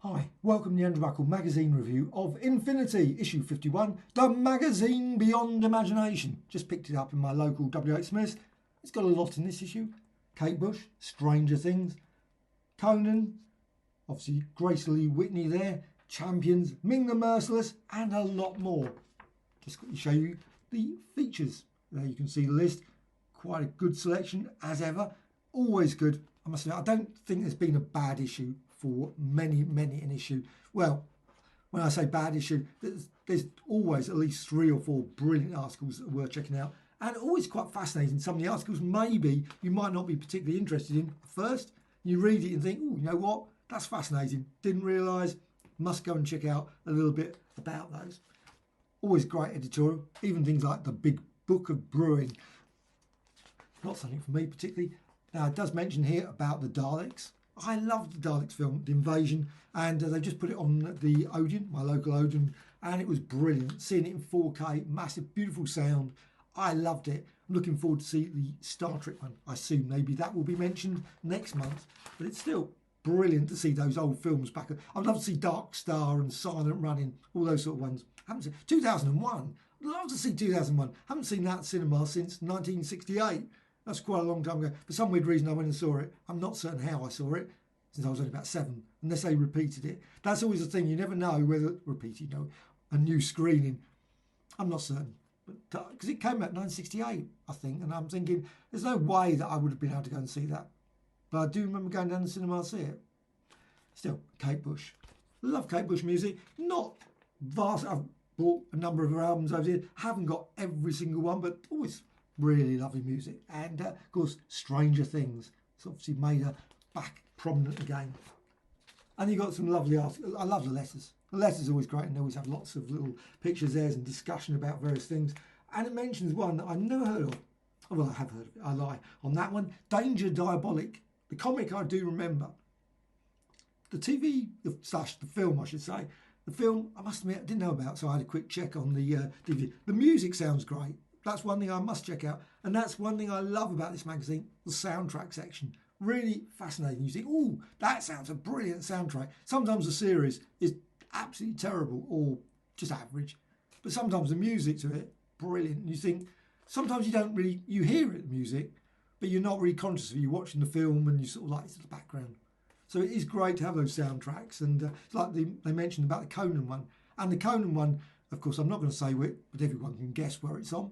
Hi, welcome to the Andrew Buckle magazine review of Infinity, issue 51, the magazine beyond imagination. Just picked it up in my local W.H. Smith's. It's got a lot in this issue. Kate Bush, Stranger Things, Conan, obviously Lee Whitney there, Champions, Ming the Merciless, and a lot more. Just got to show you the features. There you can see the list. Quite a good selection as ever. Always good. I must admit, I don't think there's been a bad issue for many an issue. Well, when I say bad issue, there's always at least 3 or 4 brilliant articles that are worth checking out, and always quite fascinating. Some of the articles maybe you might not be particularly interested in at first. You read it and think, oh, you know what, that's fascinating, didn't realise, must go and check out a little bit about those. Always great editorial, even things like the Big Book of Brewing. Not something for me particularly. Now it does mention here about the Daleks. I loved the Daleks film, The Invasion, and they just put it on the Odeon, my local Odeon, and it was brilliant. Seeing it in 4K, massive, beautiful sound. I loved it. I'm looking forward to see the Star Trek one. I assume maybe that will be mentioned next month, but it's still brilliant to see those old films back. I'd love to see Dark Star and Silent Running, all those sort of ones. Haven't seen 2001. I'd love to see 2001. Haven't seen that at cinema since 1968. That's quite a long time ago. For some weird reason, I went and saw it. I'm not certain how I saw it, since I was only about 7, unless they repeated it. That's always the thing. You never know whether repeated, a new screening. I'm not certain, but because it came out in 1968, I think, and I'm thinking there's no way that I would have been able to go and see that. But I do remember going down to the cinema to see it. Still, Kate Bush. Love Kate Bush music. Not vast. I've bought a number of her albums over here. Haven't got every single one, but always really lovely music. And of course, Stranger Things. It's obviously made her back prominent again. And you got some lovely articles. I love the letters. The letters are always great, and they always have lots of little pictures there and discussion about various things. And it mentions one that I never heard of. Oh, well, I have heard of it. I lie on that one. Danger Diabolik. The comic I do remember. The TV slash the film, I should say. The film, I must admit, I didn't know about, so I had a quick check on the DVD. The music sounds great. That's one thing I must check out. And that's one thing I love about this magazine, the soundtrack section. Really fascinating. You think, oh, that sounds a brilliant soundtrack. Sometimes the series is absolutely terrible or just average. But sometimes the music to it, brilliant. You think, sometimes you hear it, the music, but you're not really conscious of it. You're watching the film and you sort of like it's in the background. So it is great to have those soundtracks. And it's like they mentioned about the Conan one. And the Conan one, of course, I'm not going to say it, but everyone can guess where it's on.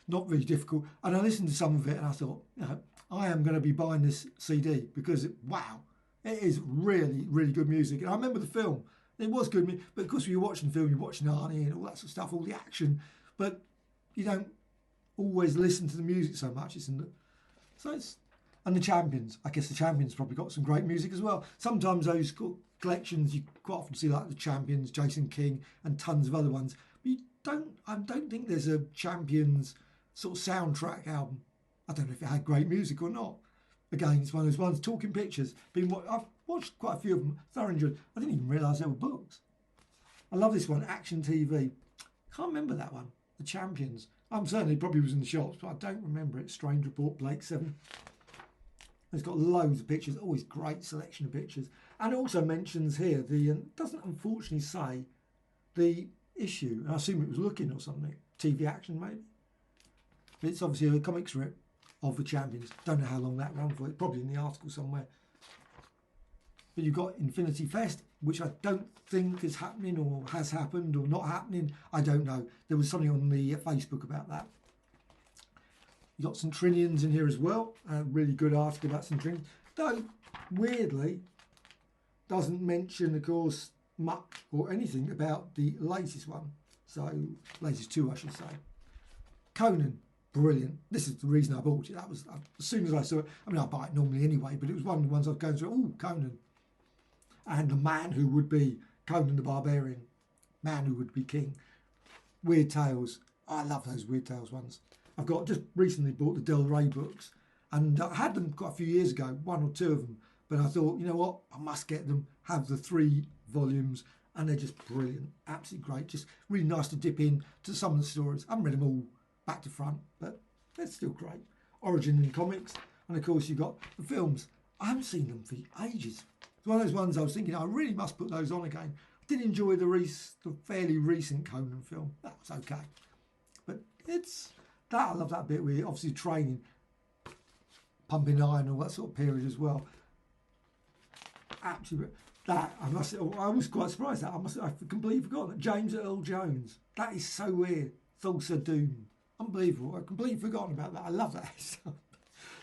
Not really difficult. And I listened to some of it and I thought, I am going to be buying this CD because, wow, it is really, really good music. And I remember the film. It was good, but of course when you're watching the film, you're watching Arnie and all that sort of stuff, all the action, but you don't always listen to the music so much. And the Champions. I guess the Champions probably got some great music as well. Sometimes those collections, you quite often see like the Champions, Jason King, and tons of other ones. But I don't think there's a Champions sort of soundtrack album. I don't know if it had great music or not. Again, it's one of those ones, Talking Pictures. I've watched quite a few of them. Thoroughly enjoyed. I didn't even realise they were books. I love this one, Action TV. Can't remember that one, The Champions. I'm certain it probably was in the shops, but I don't remember it. Strange Report, Blake 7. It's got loads of pictures, always great selection of pictures. And it also mentions here, doesn't unfortunately say the issue. I assume it was Looking or something. TV Action maybe. It's obviously a comic strip of the Champions. Don't know how long that ran for. It's probably in the article somewhere. But you've got Infinity Fest, which I don't think is happening or has happened or not happening. I don't know. There was something on the Facebook about that. You've got some Trinians in here as well. A really good article about some Trinians. Though, weirdly, doesn't mention, of course, much or anything about the latest one. So, latest 2, I should say. Conan. Brilliant. This is the reason I bought it. That was as soon as I saw it. I mean, I buy it normally anyway, but it was one of the ones I was going through. Oh, Conan. And the man who would be Conan the Barbarian. Man who would be king. Weird Tales. I love those Weird Tales ones. I've just recently bought the Del Rey books. And I had them quite a few years ago, 1 or 2 of them. But I thought, you know what? I must get them, have the 3 volumes. And they're just brilliant. Absolutely great. Just really nice to dip in to some of the stories. I haven't read them all back to front, but they're still great. Origin in comics, and of course you've got the films. I haven't seen them for ages. It's one of those ones I was thinking I really must put those on again. I did enjoy the fairly recent Conan film. That was okay. But it's that, I love that bit where obviously training, pumping iron, all that sort of period as well. Absolutely. That, I was quite surprised that I've completely forgotten that James Earl Jones. That is so weird. Thulsa Doom. Unbelievable. I've completely forgotten about that. I love that.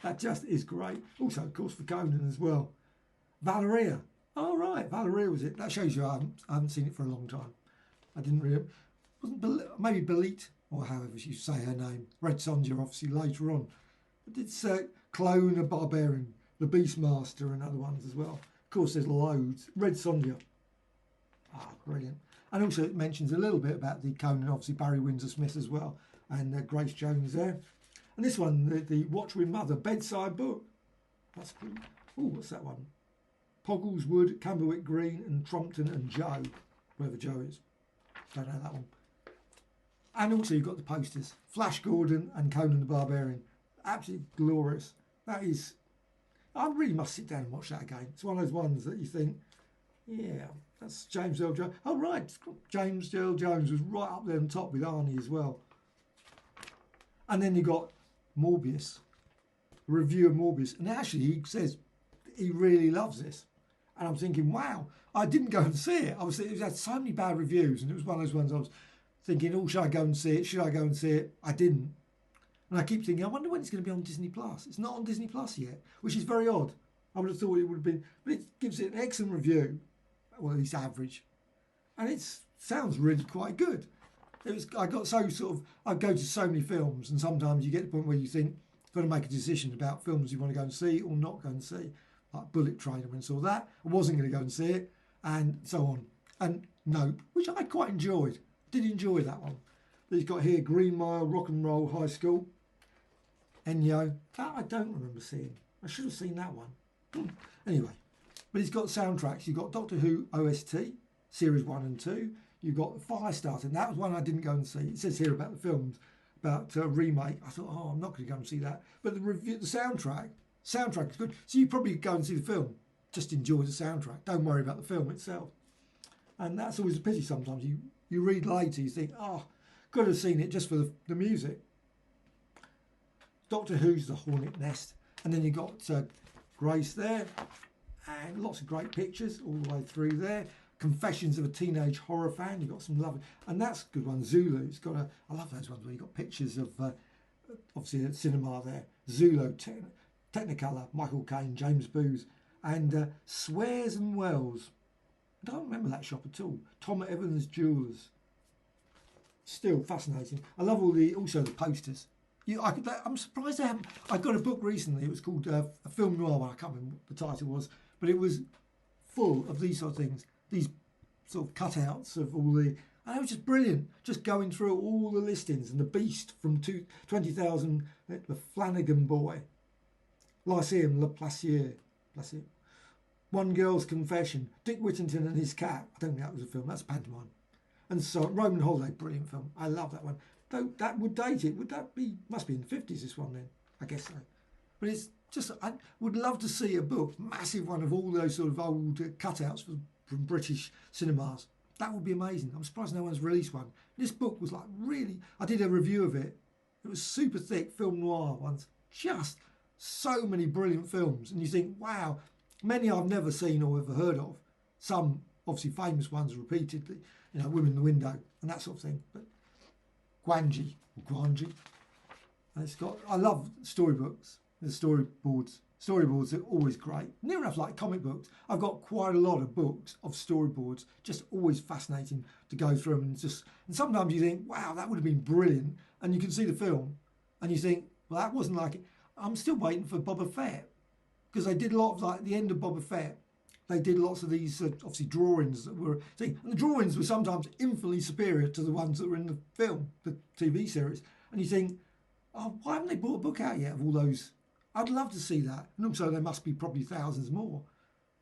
That just is great. Also, of course, for Conan as well. Valeria. Oh, right. Valeria was it. That shows you I haven't seen it for a long time. I didn't really... Maybe Belit, or however you say her name. Red Sonja, obviously, later on. But it's Clone, a Barbarian, the Beastmaster, and other ones as well. Of course, there's loads. Red Sonja. Ah, brilliant. And also it mentions a little bit about the Conan, obviously Barry Windsor Smith as well, and Grace Jones there. And this one, the Watchwing Mother, bedside book. That's cool. Oh, what's that one? Poggleswood, Camberwick Green, and Trumpton and Joe, whoever Joe is. Don't know that one. And also you've got the posters. Flash Gordon and Conan the Barbarian. Absolutely glorious. That is... I really must sit down and watch that again. It's one of those ones that you think, yeah, that's James Earl Jones. Oh, right. James Earl Jones was right up there on top with Arnie as well. And then you got Morbius, a review of Morbius. And actually, he says he really loves this. And I'm thinking, wow, I didn't go and see it. It had so many bad reviews. And it was one of those ones I was thinking, oh, should I go and see it? Should I go and see it? I didn't. And I keep thinking, I wonder when it's going to be on Disney Plus. It's not on Disney Plus yet, which is very odd. I would have thought it would have been, but it gives it an excellent review. Well, at least average. And it sounds really quite good. I got so sort of, I go to so many films, and sometimes you get to the point where you think, you've got to make a decision about films you want to go and see or not go and see. Like Bullet Train, when I saw that, I wasn't going to go and see it, and so on. And Nope, which I quite enjoyed. Did enjoy that one. But he's got here Green Mile, Rock and Roll High School. Ennio, that I don't remember seeing. I should have seen that one. Anyway, but he's got soundtracks. You've got Doctor Who OST, Series 1 and 2. You've got Firestarter, and that was one I didn't go and see. It says here about the films, about a remake. I thought, oh, I'm not going to go and see that. But the soundtrack is good. So you probably go and see the film. Just enjoy the soundtrack. Don't worry about the film itself. And that's always a pity sometimes. You read later, you think, oh, could have seen it just for the music. Doctor Who's The Hornet Nest. And then you've got Grace there. And lots of great pictures all the way through there. Confessions of a Teenage Horror Fan. You've got some lovely... And that's a good one. Zulu. It's got I love those ones where you've got pictures of, obviously, at cinema there. Zulu, Technicolor, Michael Caine, James Booth. And Swears and Wells. I don't remember that shop at all. Tom Evans Jewellers. Still fascinating. I love also the posters. I'm surprised they haven't... I got a book recently. It was called a film noir. I can't remember what the title was. But it was full of these sort of things. These sort of cutouts of all the... And it was just brilliant. Just going through all the listings. And The Beast from 20,000. The Flanagan Boy. Lyceum, La Placier. One Girl's Confession. Dick Whittington and His Cat. I don't think that was a film. That's a pantomime. And so Roman Holiday, brilliant film. I love that one. Though that would date it. Would that be... Must be in the 50s, this one then. I guess so. But it's just... I would love to see a book. Massive one of all those sort of old cutouts from British cinemas. That would be amazing. I'm surprised no one's released one. This book was like really... I did a review of it. It was super thick, film noir ones. Just so many brilliant films. And you think, wow... Many I've never seen or ever heard of. Some, obviously, famous ones repeatedly. Women in the Window and that sort of thing. But Gwangi. And it's got... I love storybooks. The storyboards. Storyboards are always great. Near enough like comic books. I've got quite a lot of books of storyboards. Just always fascinating to go through them. And sometimes you think, wow, that would have been brilliant. And you can see the film and you think, well, that wasn't like it. I'm still waiting for Boba Fett. Because they did a lot of, like, the end of Boba Fett, they did lots of these, obviously, drawings that were... And the drawings were sometimes infinitely superior to the ones that were in the film, the TV series. And you think, oh, why haven't they brought a book out yet of all those? I'd love to see that. And also, there must be probably thousands more.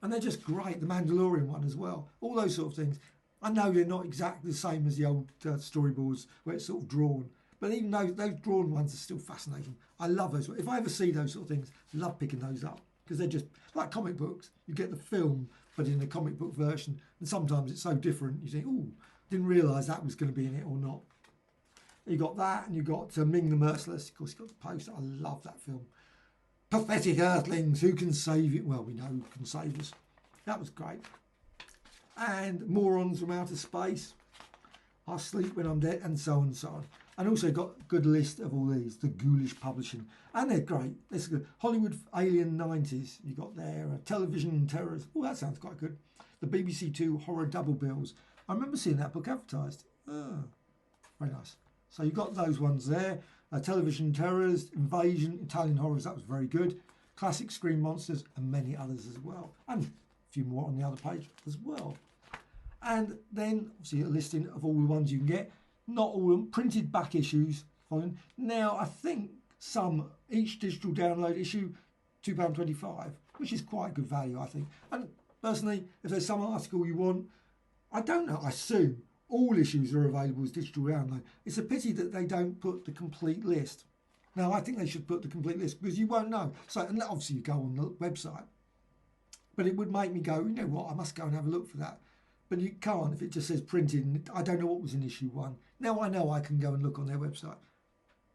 And they're just great. The Mandalorian one as well. All those sort of things. I know they're not exactly the same as the old storyboards where it's sort of drawn. But even those drawn ones are still fascinating. I love those. If I ever see those sort of things, I love picking those up. Because they're just like comic books. You get the film but in a comic book version. And sometimes it's so different, you think, oh, didn't realise that was going to be in it or not. You got that, and you got Ming the Merciless. Of course, you got the poster. I love that film. Pathetic Earthlings, who can save you? Well, we know who can save us. That was great. And Morons from Outer Space. I Sleep When I'm Dead, and so on and so on. And also got a good list of all these, the Ghoulish Publishing. And they're great. This is good. Hollywood Alien 90s, you got there. Television Terrors. Oh, that sounds quite good. The BBC Two Horror Double Bills. I remember seeing that book advertised. Oh, very nice. So you got those ones there. Television Terrors, Invasion, Italian Horrors, that was very good. Classic Screen Monsters, and many others as well. And a few more on the other page as well. And then, obviously, a listing of all the ones you can get. Not all of them. Printed back issues. Following. Now, I think each digital download issue, £2.25, which is quite good value, I think. And personally, if there's some article you want, I don't know, I assume all issues are available as digital download. It's a pity that they don't put the complete list. Now, I think they should put the complete list because you won't know. So, and obviously you go on the website. But it would make me go, you know what, I must go and have a look for that. But you can't if it just says printed. And I don't know what was in issue 1. Now I know I can go and look on their website.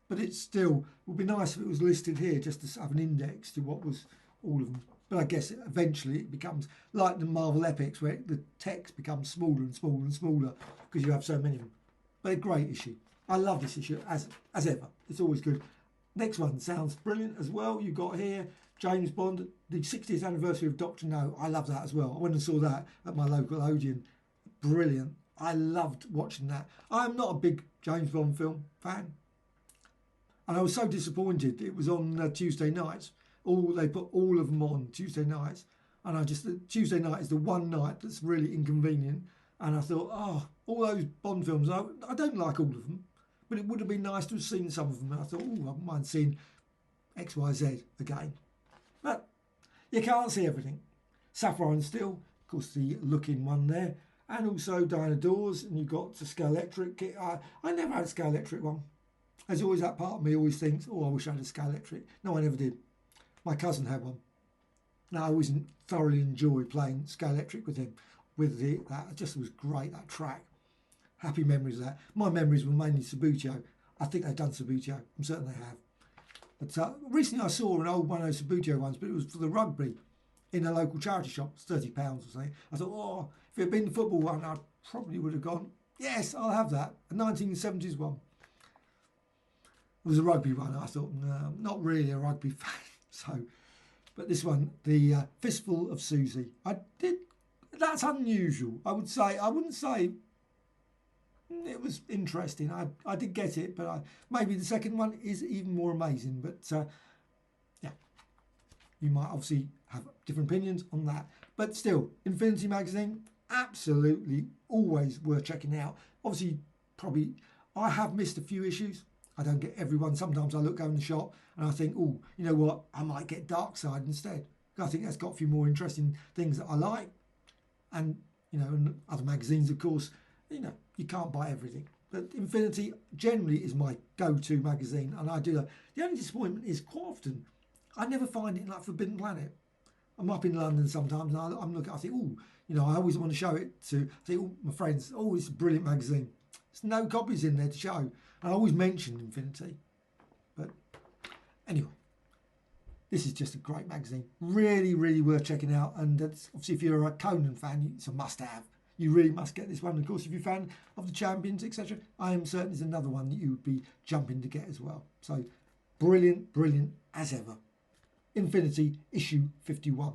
But it still would be nice if it was listed here just to have an index to what was all of them. But I guess eventually it becomes like the Marvel Epics where the text becomes smaller and smaller and smaller because you have so many of them. But a great issue. I love this issue as ever. It's always good. Next one sounds brilliant as well. You've got here James Bond, the 60th anniversary of Dr. No. I love that as well. I went and saw that at my local Odeon. Brilliant. I loved watching that. I'm not a big James Bond film fan. And I was so disappointed. It was on Tuesday nights. They put all of them on Tuesday nights. And Tuesday night is the one night that's really inconvenient. And I thought, oh, all those Bond films, I don't like all of them. But it would have been nice to have seen some of them. And I thought, oh, I wouldn't mind seeing XYZ again. But you can't see everything. Sapphire and Steel, of course, the looking one there. And also Diana Dawes. And you've got the Scalextric kit. I never had a Scalextric one. There's always that part of me always thinks, oh, I wish I had a Scalextric. No, I never did. My cousin had one. Now, I always thoroughly enjoyed playing Scalextric with him. That just was great, that track. Happy memories of that. My memories were mainly Subbuteo. I think they've done Subbuteo. I'm certain they have. But recently I saw an old one of those Subbuteo ones, but it was for the rugby in a local charity shop. It's £30 or something. I thought, oh, if it had been the football one, I probably would have gone, yes, I'll have that. A 1970s one. It was a rugby one. I thought, no, I'm not really a rugby fan. So, but this one, the Fistful of Suzi. That's unusual. I wouldn't say it was interesting. I did get it, but maybe the second one is even more amazing. But yeah, you might obviously have different opinions on that. But still, Infinity magazine, absolutely always worth checking out. Obviously, probably I have missed a few issues. I don't get everyone. Sometimes I go in the shop and I think, oh, you know what? I might get Dark Side instead. I think that's got a few more interesting things that I like. And, you know, and other magazines, of course, you know, you can't buy everything. But Infinity generally is my go-to magazine, and I do that. The only disappointment is quite often I never find it like Forbidden Planet. I'm up in London sometimes, and I'm looking. I think, oh, you know, I always want to show it to my friends. Oh, it's a brilliant magazine. There's no copies in there to show. And I always mention Infinity. But anyway, this is just a great magazine. Really, really worth checking out. And obviously, if you're a Conan fan, it's a must-have. You really must get this one. Of course, if you're a fan of the Champions, etc., I am certain there's another one that you would be jumping to get as well. So, brilliant, brilliant as ever. Infinity, issue 51.